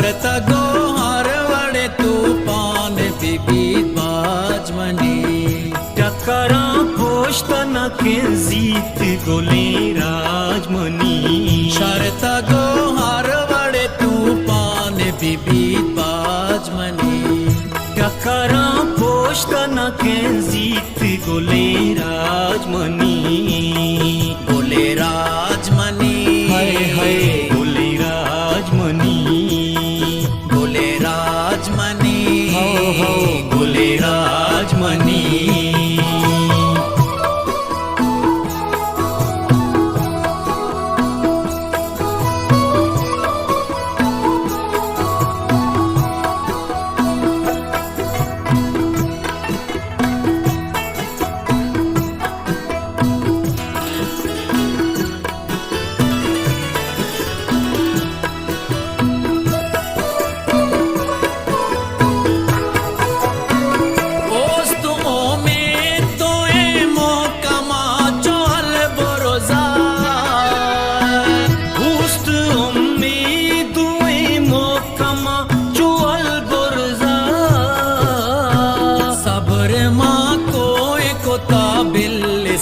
शरत गोहार वड़े तूफान बिबीत बाजमनी टकरा पोषतन के जीत गोले राजमनी शरत गोहार वड़े तूफान बिबीत बाजमनी टकरा पोषतन के जीत गोले राजमनी गोले राजमनी हाय हाय गोले राजमनी गोले राजमनी हो गोले राजमनी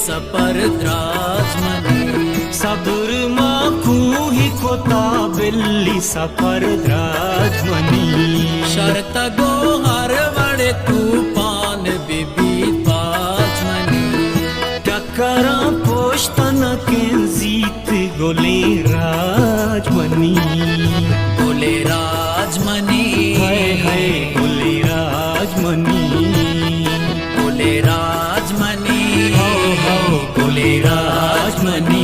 सपर द्राजमनी सब्र माखू ही कोता बिल्ली सफर द्राजमनी शरत गोहार वड़े तूफान बिबीत बाजमनी टकरा पोषतन के जीत गोले राजमनी गोले राजमनी हाय हाय गोले राजमनी गोले राजमनी गोले राजमनी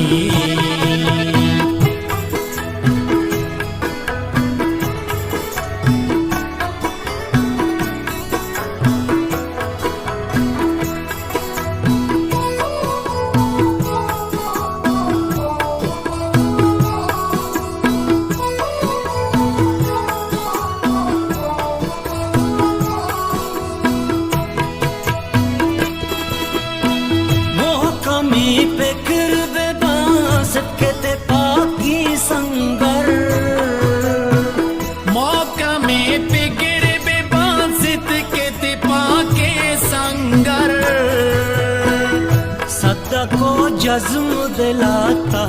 को जज्म दिलाता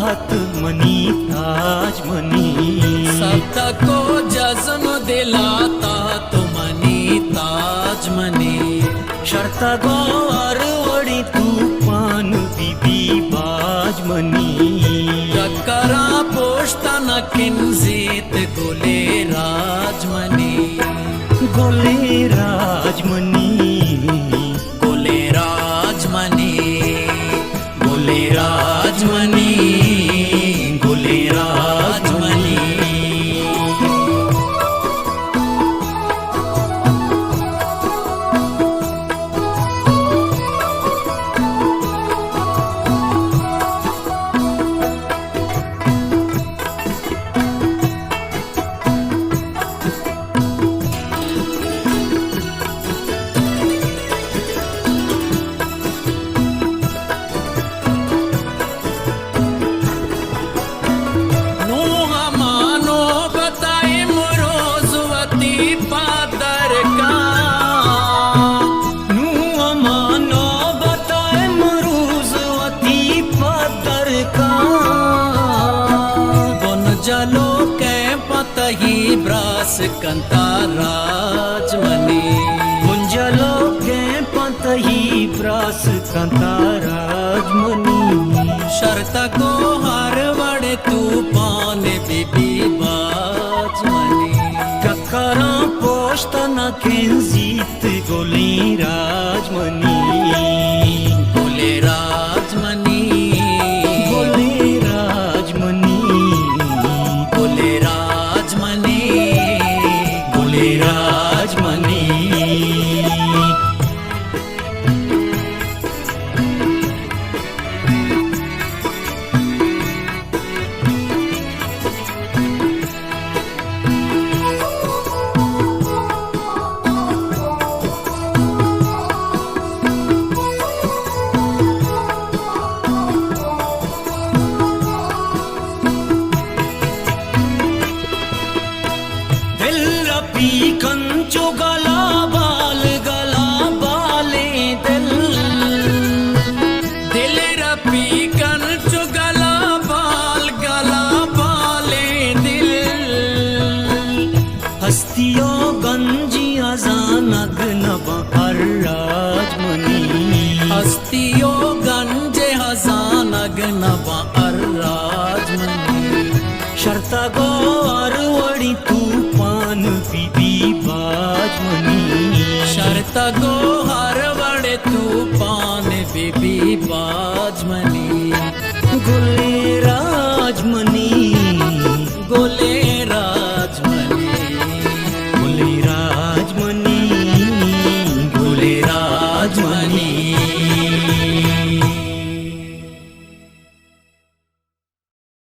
मनी ताजमनी सत्ता को जज्म दिलाता तो मनी ताजमनी शर्त गौर वड़ी तूफान बीबी बाजमनी टकरा पोषतन किंजीत गोले राजमनी गोले राजमनी गोले राजमनी गोले राजमनी गोले राजमनी ब्रास कंता राजमनी मुंजलो के पतही ब्रास कंता राजमनी शर्त को हर वड़े तूफान बिबी बाजमनी टकरा पोषतन के जीत गोले राजमनी गोले राजमनी गोले राजमनी गोले राजमनी गोले राजमनी शर्तियो गंजे हजानग नवा राजमनी शर्ता गो अरवड़ी तूफान बीबी बाजमनी शर्त गो हर बड़े तूफान बीबी बाजमनी गोले राजमनी गोले राजमनी गोले राजमनी गोले राजमनी